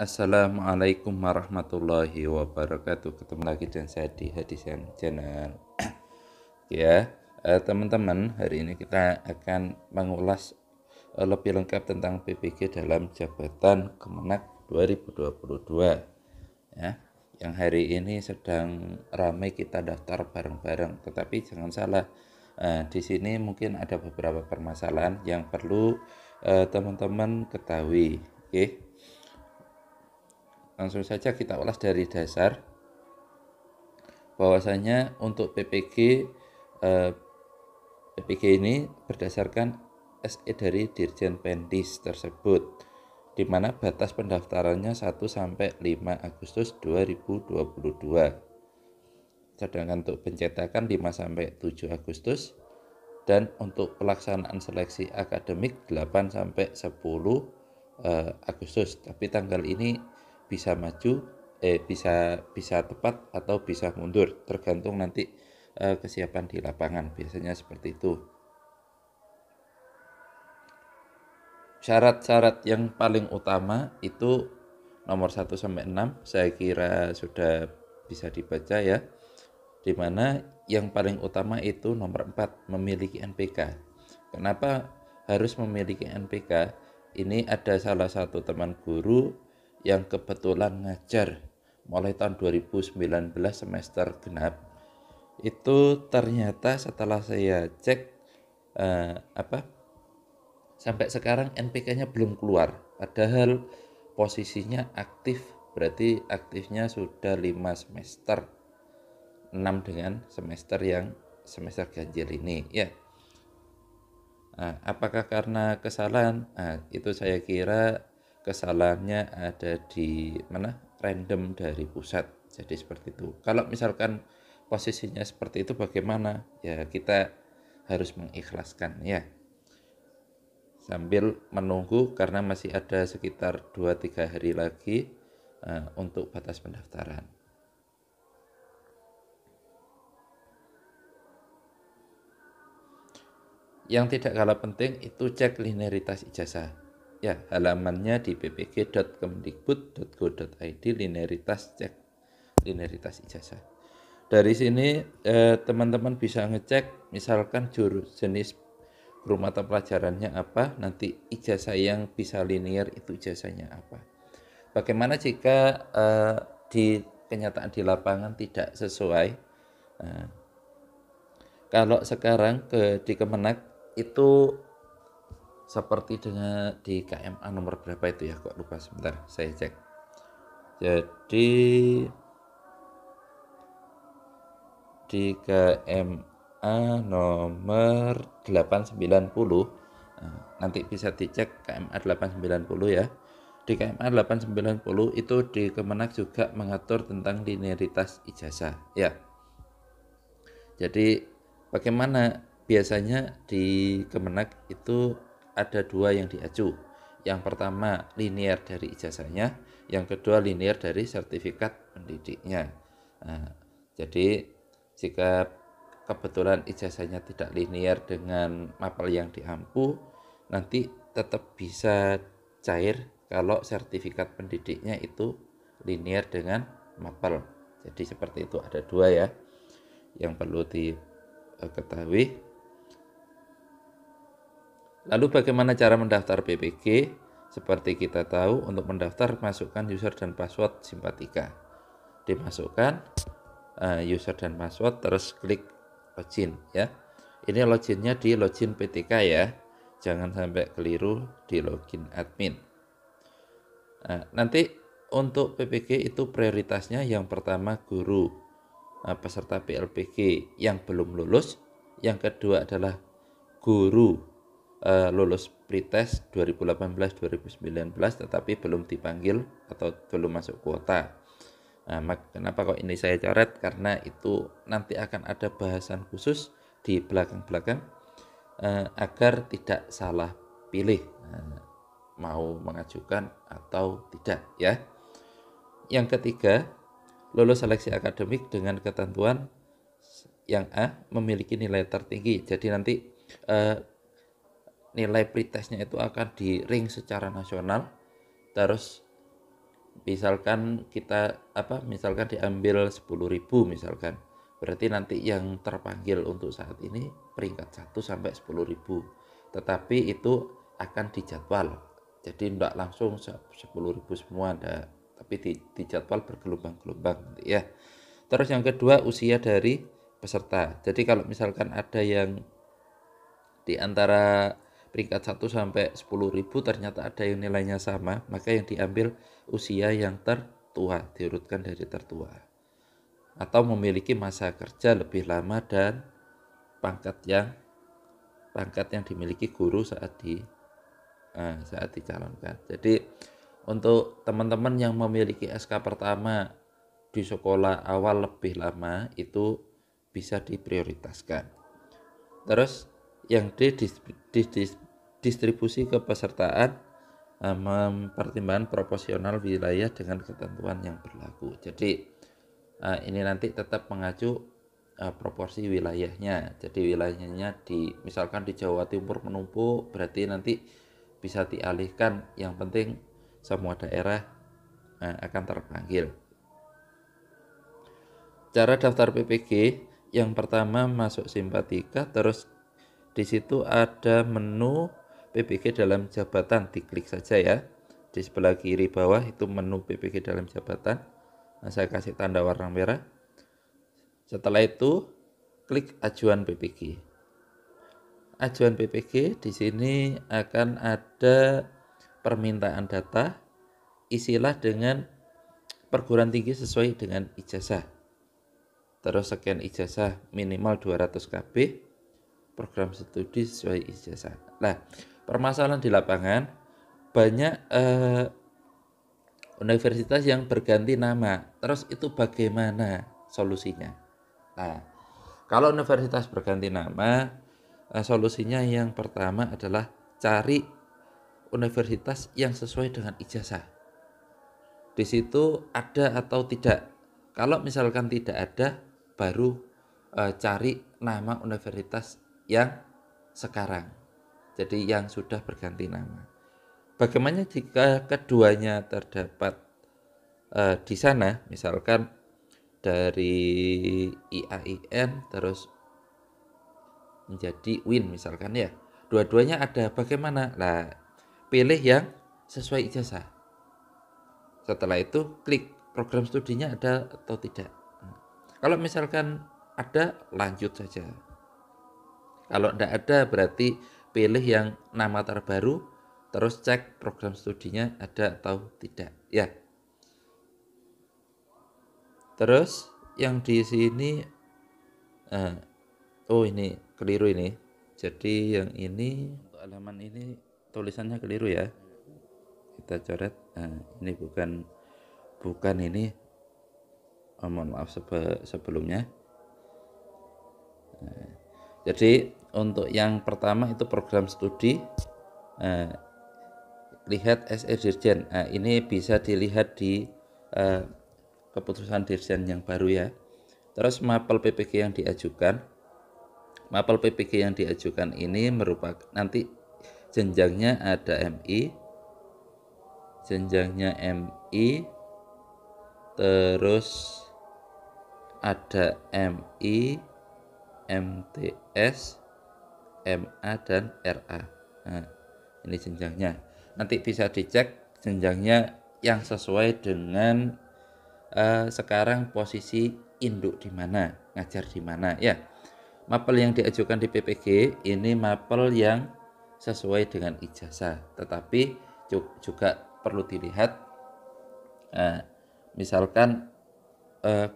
Assalamualaikum warahmatullahi wabarakatuh. Ketemu lagi dengan saya di Hadisen Channel. Ya, teman-teman, hari ini kita akan mengulas lebih lengkap tentang PPG dalam jabatan Kemenak 2022. Ya, yang hari ini sedang ramai kita daftar bareng-bareng. Tetapi jangan salah, di sini mungkin ada beberapa permasalahan yang perlu teman-teman ketahui. Oke. Langsung saja kita ulas dari dasar bahwasanya untuk PPG ini berdasarkan SE dari Dirjen Pendis tersebut, di mana batas pendaftarannya 1 sampai 5 Agustus 2022. Sedangkan untuk pencetakan 5 sampai 7 Agustus dan untuk pelaksanaan seleksi akademik 8 sampai 10 Agustus. Tapi tanggal ini bisa maju, bisa tepat atau bisa mundur, tergantung nanti kesiapan di lapangan. Biasanya seperti itu. Syarat-syarat yang paling utama itu nomor 1 sampai 6 saya kira sudah bisa dibaca ya. Di mana yang paling utama itu nomor 4, memiliki NPK. Kenapa harus memiliki NPK? Ini ada salah satu teman guru yang kebetulan ngajar mulai tahun 2019 semester genap. Itu ternyata setelah saya cek sampai sekarang NPK-nya belum keluar. Padahal posisinya aktif, berarti aktifnya sudah 5 semester. 6 dengan semester ganjil ini ya. Apakah karena kesalahan? Itu saya kira kesalahannya ada di mana? Random dari pusat. Jadi seperti itu. Kalau misalkan posisinya seperti itu bagaimana? Ya kita harus mengikhlaskan ya. Sambil menunggu karena masih ada sekitar 2-3 hari lagi untuk batas pendaftaran. Yang tidak kalah penting itu cek linearitas ijazah. Ya, halamannya di ppg.kemdikbud.go.id cek linearitas ijazah. Dari sini teman-teman bisa ngecek misalkan jenis guru mata pelajarannya apa, nanti ijazah yang bisa linear itu ijazahnya apa. Bagaimana jika di kenyataan di lapangan tidak sesuai? Kalau sekarang di Kemenak itu seperti dengan di KMA nomor berapa itu ya, kok lupa, sebentar saya cek. Jadi di KMA nomor 890, nanti bisa dicek KMA 890 ya. Di KMA 890 itu di Kemenak juga mengatur tentang linearitas ijazah ya. Jadi bagaimana biasanya di Kemenak itu ada 2 yang diacu. Yang pertama linear dari ijazahnya, yang kedua linear dari sertifikat pendidiknya. Jadi jika kebetulan ijazahnya tidak linear dengan mapel yang diampu, nanti tetap bisa cair kalau sertifikat pendidiknya itu linear dengan mapel. Jadi seperti itu, ada 2 ya yang perlu diketahui. Lalu bagaimana cara mendaftar PPG? Seperti kita tahu, untuk mendaftar masukkan user dan password Simpatika. Dimasukkan user dan password, terus klik login ya. Ini loginnya di login PTK ya. Jangan sampai keliru di login admin. Nanti untuk PPG itu prioritasnya yang pertama guru peserta PLPG yang belum lulus, yang kedua adalah guru lulus pretest 2018-2019 tetapi belum dipanggil atau belum masuk kuota. Kenapa kok ini saya coret? Karena itu nanti akan ada bahasan khusus di belakang-belakang agar tidak salah pilih mau mengajukan atau tidak ya. Yang ketiga, lulus seleksi akademik dengan ketentuan yang A memiliki nilai tertinggi. Jadi nanti nilai pretestnya itu akan di ring secara nasional, terus misalkan kita misalkan diambil 10.000 misalkan. Berarti nanti yang terpanggil untuk saat ini peringkat 1 sampai 10.000. Tetapi itu akan dijadwal. Jadi tidak langsung 10.000 semua, enggak, tapi dijadwal bergelombang-gelombang ya. Terus yang kedua, usia dari peserta. Jadi kalau misalkan ada yang di antara peringkat 1 sampai 10.000 ternyata ada yang nilainya sama, maka yang diambil usia yang tertua, diurutkan dari tertua, atau memiliki masa kerja lebih lama dan pangkat yang dimiliki guru saat dicalonkan. Jadi untuk teman-teman yang memiliki SK pertama di sekolah awal lebih lama itu bisa diprioritaskan. Terus yang D, distribusi kepesertaan mempertimbangkan proporsional wilayah dengan ketentuan yang berlaku. Jadi ini nanti tetap mengacu proporsi wilayahnya. Jadi wilayahnya misalkan di Jawa Timur menumpuk, berarti nanti bisa dialihkan. Yang penting semua daerah akan terpanggil. Cara daftar PPG, yang pertama masuk simpatika, terus di situ ada menu PPG dalam jabatan, diklik saja ya. Di sebelah kiri bawah itu menu PPG dalam jabatan. Nah, saya kasih tanda warna merah. Setelah itu klik ajuan PPG. Ajuan PPG di sini akan ada permintaan data, isilah dengan perguruan tinggi sesuai dengan ijazah. Terus sekian ijazah minimal 200 KB, program studi sesuai ijazah. Nah, permasalahan di lapangan banyak universitas yang berganti nama. Terus itu bagaimana solusinya? Nah, kalau universitas berganti nama, solusinya yang pertama adalah cari universitas yang sesuai dengan ijazah. Di situ ada atau tidak. Kalau misalkan tidak ada, baru cari nama universitas yang sekarang. Jadi yang sudah berganti nama. Bagaimana jika keduanya terdapat di sana, misalkan dari IAIN terus menjadi UIN misalkan ya. Dua-duanya ada, bagaimana? Nah, pilih yang sesuai ijazah. Setelah itu klik program studinya ada atau tidak. Kalau misalkan ada, lanjut saja. Kalau tidak ada, berarti pilih yang nama terbaru, terus cek program studinya ada atau tidak ya. Terus yang di sini ini keliru ini. Jadi yang ini untuk halaman ini tulisannya keliru ya. Kita coret. Ini bukan ini. Mohon maaf sebelumnya. Jadi untuk yang pertama itu program studi. Lihat SE Dirjen. Ini bisa dilihat di keputusan Dirjen yang baru ya. Terus mapel PPG yang diajukan. Mapel PPG yang diajukan ini merupakan nanti jenjangnya ada MI, jenjangnya MI, terus ada MI, MTS, MA dan RA. Nah, ini jenjangnya. Nanti bisa dicek jenjangnya yang sesuai dengan sekarang posisi induk di mana, ngajar di mana ya. Mapel yang diajukan di PPG ini mapel yang sesuai dengan ijazah, tetapi juga perlu dilihat misalkan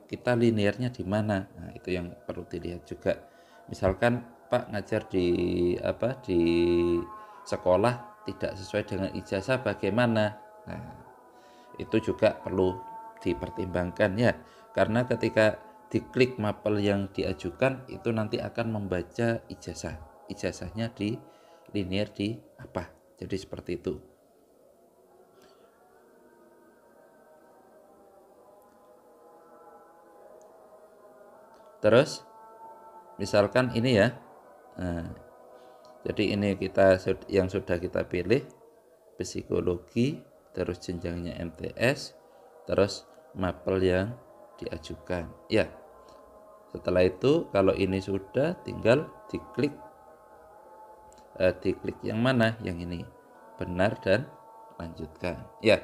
kita linearnya di mana. Nah, itu yang perlu dilihat juga. Misalkan Pak ngajar di sekolah tidak sesuai dengan ijazah, bagaimana? Nah, itu juga perlu dipertimbangkan ya, karena ketika diklik mapel yang diajukan itu nanti akan membaca ijazahnya di linear di apa. Jadi seperti itu. Terus misalkan ini ya. Jadi ini yang sudah kita pilih psikologi, terus jenjangnya MTS, terus mapel yang diajukan. Ya, setelah itu kalau ini sudah, tinggal diklik yang mana? Yang ini, benar dan lanjutkan. Ya,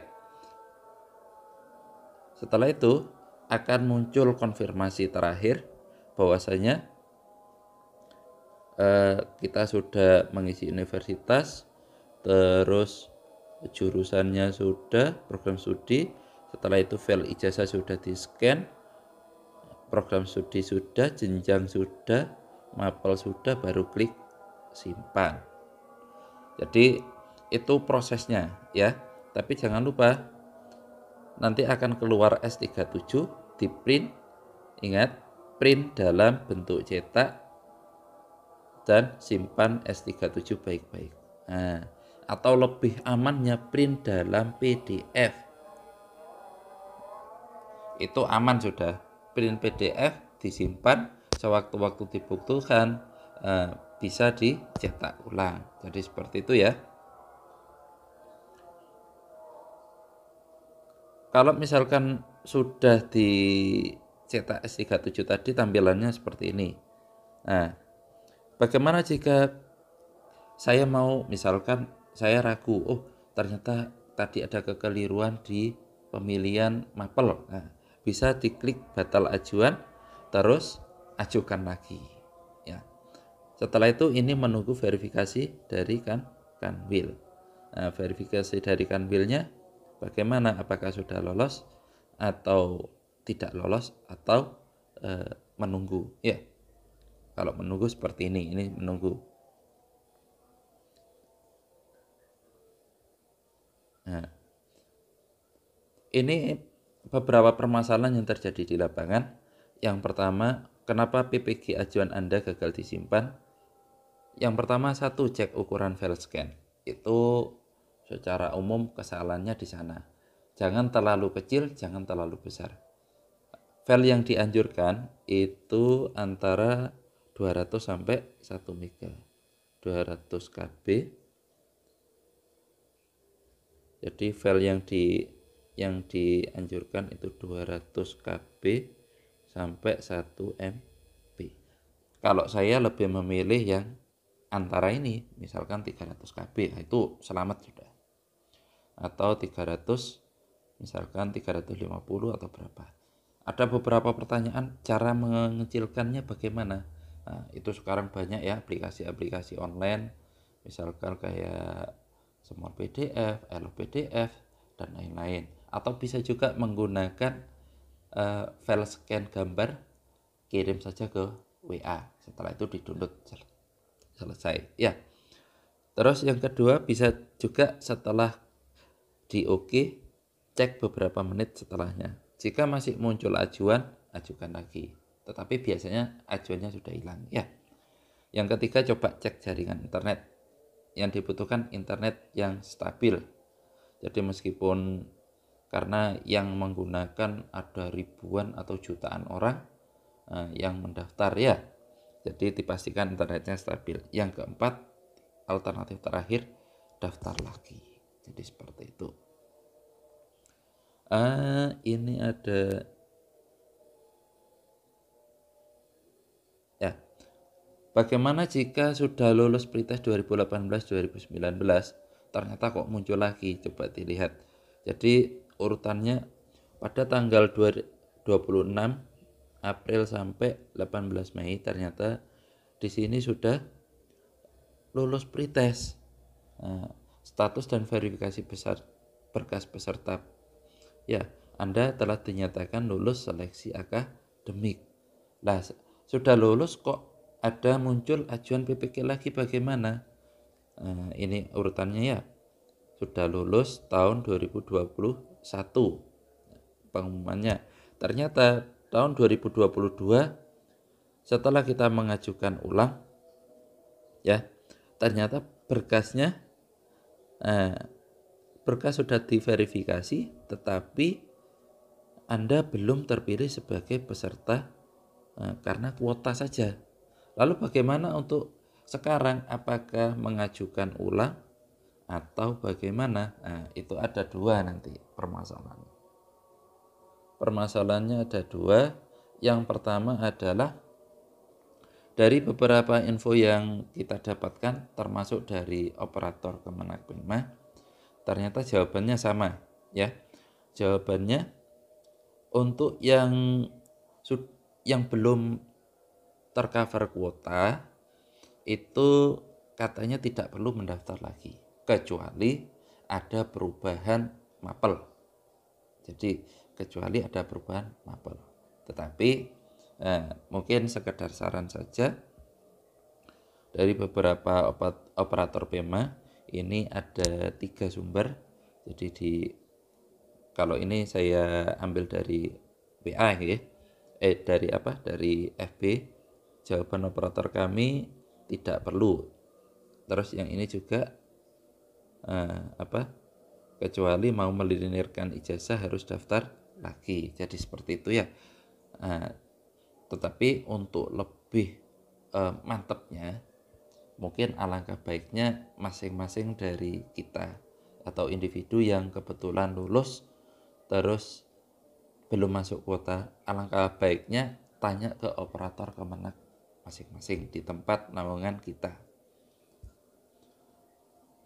setelah itu akan muncul konfirmasi terakhir bahwasanya kita sudah mengisi universitas, terus jurusannya sudah, program studi. Setelah itu file ijazah sudah di-scan, program studi sudah, jenjang sudah, mapel sudah, baru klik simpan. Jadi itu prosesnya ya. Tapi jangan lupa nanti akan keluar S37 di print. Ingat, print dalam bentuk cetak dan simpan S37 baik-baik. Nah, atau lebih amannya print dalam PDF. Itu aman sudah. Print PDF disimpan, sewaktu-waktu dibutuhkan bisa dicetak ulang. Jadi seperti itu ya. Kalau misalkan sudah dicetak S37 tadi, tampilannya seperti ini. Nah, bagaimana jika saya mau, misalkan saya ragu, oh ternyata tadi ada kekeliruan di pemilihan mapel. Nah, bisa diklik batal ajuan, terus ajukan lagi. Ya. Setelah itu ini menunggu verifikasi dari Kanwil. Nah, verifikasi dari Kanwilnya bagaimana? Apakah sudah lolos atau tidak lolos atau menunggu? Ya, kalau menunggu seperti ini menunggu. Nah, ini beberapa permasalahan yang terjadi di lapangan. Yang pertama, kenapa PPG ajuan Anda gagal disimpan? Yang pertama, satu, cek ukuran file scan. Itu secara umum kesalahannya di sana. Jangan terlalu kecil, jangan terlalu besar. File yang dianjurkan itu antara 200 sampai 1 MB. 200 KB. Jadi file yang dianjurkan itu 200 KB sampai 1 MB. Kalau saya lebih memilih yang antara ini, misalkan 300 KB, itu selamat sudah. Atau 300, misalkan 350 atau berapa. Ada beberapa pertanyaan, cara mengecilkannya bagaimana? Nah, itu sekarang banyak ya aplikasi-aplikasi online, misalkan kayak Smart PDF, LPDF, dan lain-lain. Atau bisa juga menggunakan file scan gambar, kirim saja ke WA. Setelah itu di-download, selesai. Ya. Terus yang kedua, bisa juga setelah di OK, cek beberapa menit setelahnya. Jika masih muncul ajuan, ajukan lagi. Tetapi biasanya ajuannya sudah hilang. Ya. Yang ketiga, coba cek jaringan internet. Yang dibutuhkan internet yang stabil. Jadi meskipun karena yang menggunakan ada ribuan atau jutaan orang yang mendaftar ya. Jadi dipastikan internetnya stabil. Yang keempat, alternatif terakhir, daftar lagi. Jadi seperti itu. Ini ada ya. Bagaimana jika sudah lulus pretest 2018-2019, ternyata kok muncul lagi? Coba dilihat. Jadi urutannya pada tanggal 26 April sampai 18 Mei ternyata di sini sudah lulus pretest. Status dan verifikasi berkas peserta. Ya, Anda telah dinyatakan lulus seleksi akademik. Lah, sudah lulus kok ada muncul ajuan PPK lagi, bagaimana? Ini urutannya ya. Sudah lulus tahun 2021 pengumumannya. Ternyata tahun 2022 setelah kita mengajukan ulang ya, ternyata berkas sudah diverifikasi tetapi Anda belum terpilih sebagai peserta karena kuota saja. Lalu bagaimana untuk sekarang? Apakah mengajukan ulang atau bagaimana? Nah, itu ada dua nanti permasalahan. permasalahannya ada dua. Yang pertama adalah dari beberapa info yang kita dapatkan, termasuk dari operator Kemenak Pemma, ternyata jawabannya sama, ya. Jawabannya untuk yang belum tercover kuota itu katanya tidak perlu mendaftar lagi, kecuali ada perubahan mapel. Jadi kecuali ada perubahan mapel. Tetapi mungkin sekedar saran saja, dari beberapa operator Pemma ini ada 3 sumber. Jadi kalau ini saya ambil dari WA ya. Dari FB. Jawaban operator kami tidak perlu. Terus yang ini juga kecuali mau melinirkan ijazah harus daftar lagi. Jadi seperti itu ya. Tetapi untuk lebih mantapnya, mungkin alangkah baiknya masing-masing dari kita atau individu yang kebetulan lulus terus belum masuk kuota, alangkah baiknya tanya ke operator Kemenak masing-masing di tempat naungan kita.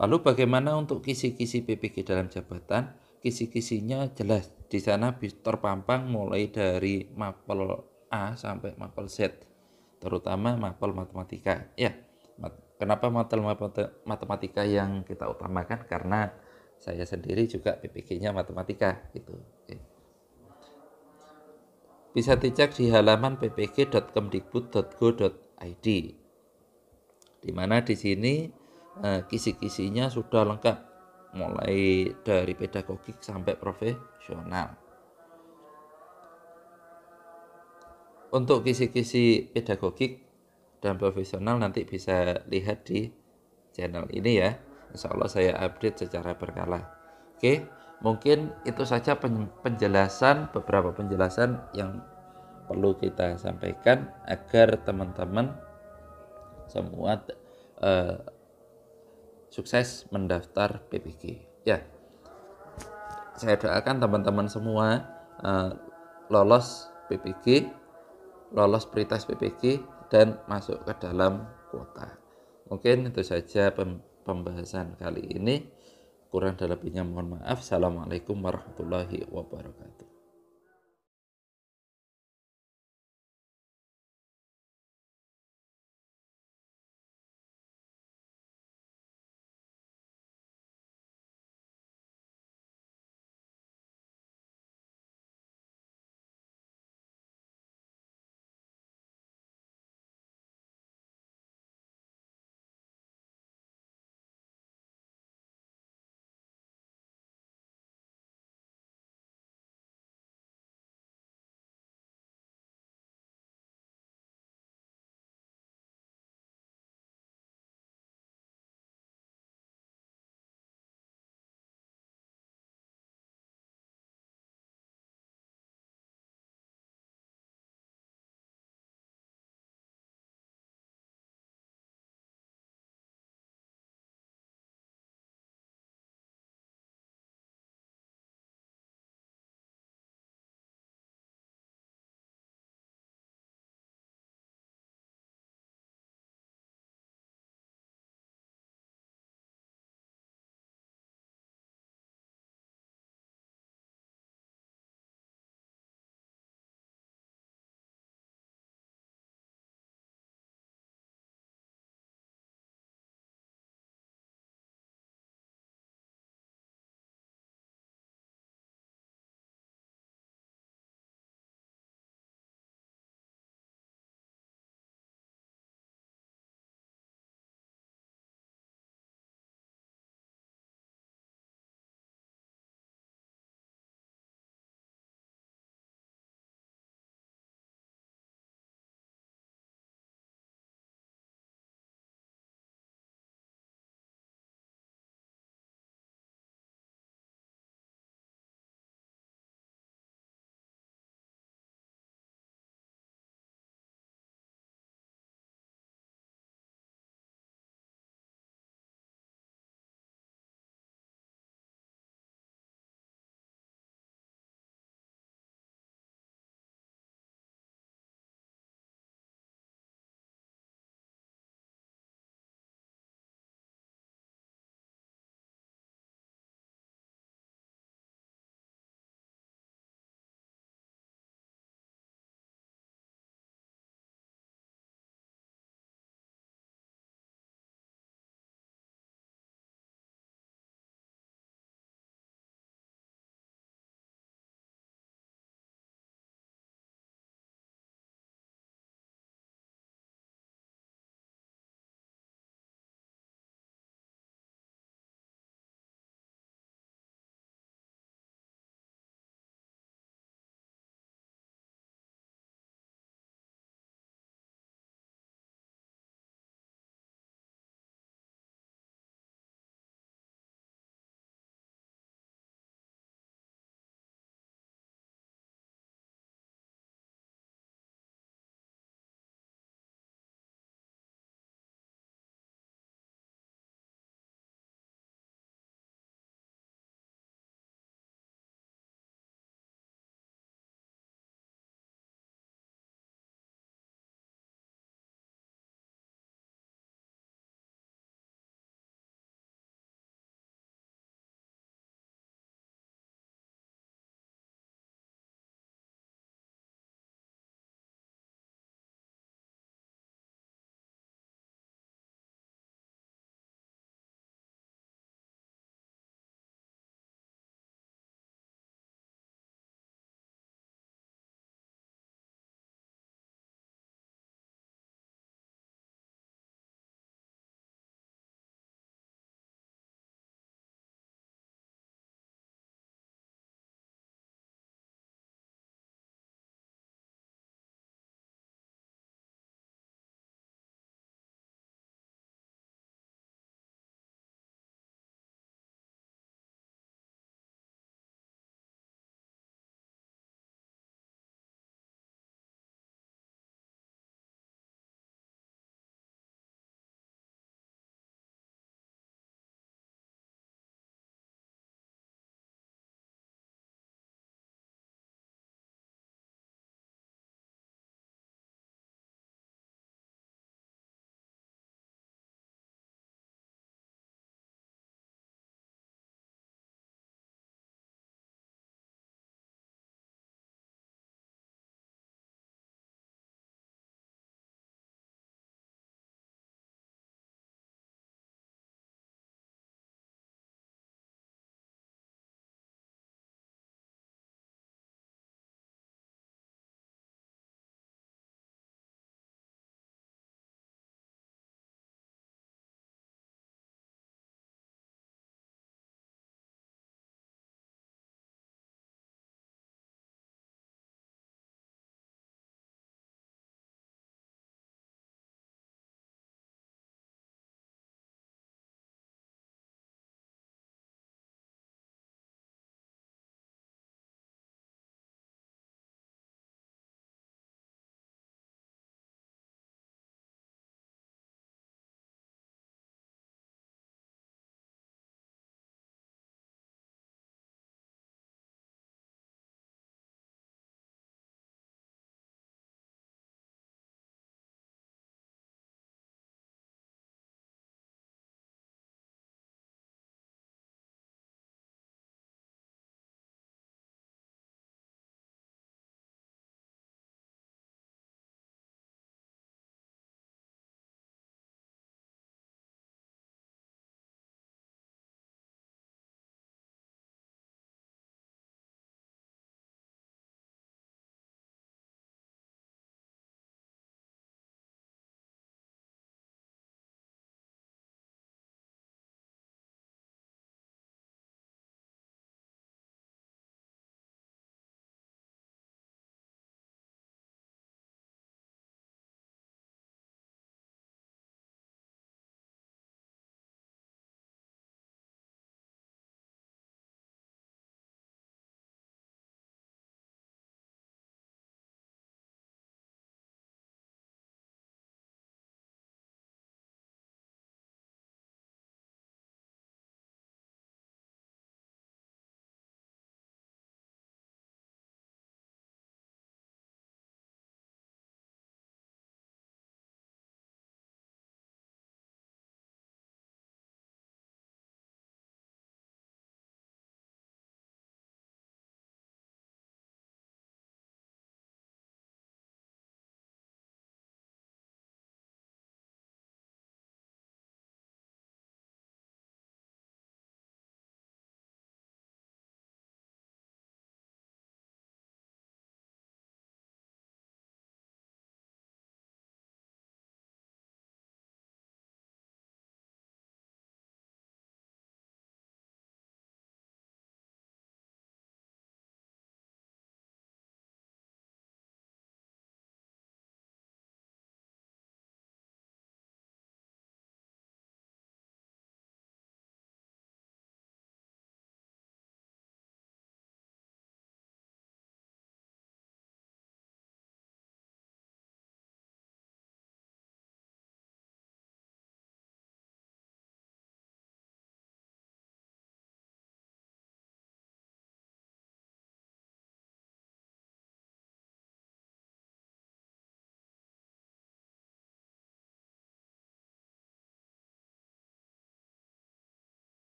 Lalu bagaimana untuk kisi-kisi PPG dalam jabatan? Kisi-kisinya jelas. Di sana terpampang mulai dari mapel A sampai mapel Z, terutama mapel matematika. Ya, kenapa mapel matematika yang kita utamakan? Karena saya sendiri juga PPG-nya matematika gitu. Oke. Bisa dicek di halaman ppg.kemdikbud.go.id, di mana di sini kisi-kisinya sudah lengkap, mulai dari pedagogik sampai profesional. Untuk kisi-kisi pedagogik dan profesional nanti bisa lihat di channel ini ya. Insya Allah saya update secara berkala. Oke, mungkin itu saja beberapa penjelasan yang perlu kita sampaikan agar teman-teman semua sukses mendaftar PPG. Ya, saya doakan teman-teman semua lolos PPG, lolos prioritas PPG, dan masuk ke dalam kuota. Mungkin itu saja pembahasan kali ini. Kurang dan lebihnya mohon maaf. Assalamualaikum warahmatullahi wabarakatuh.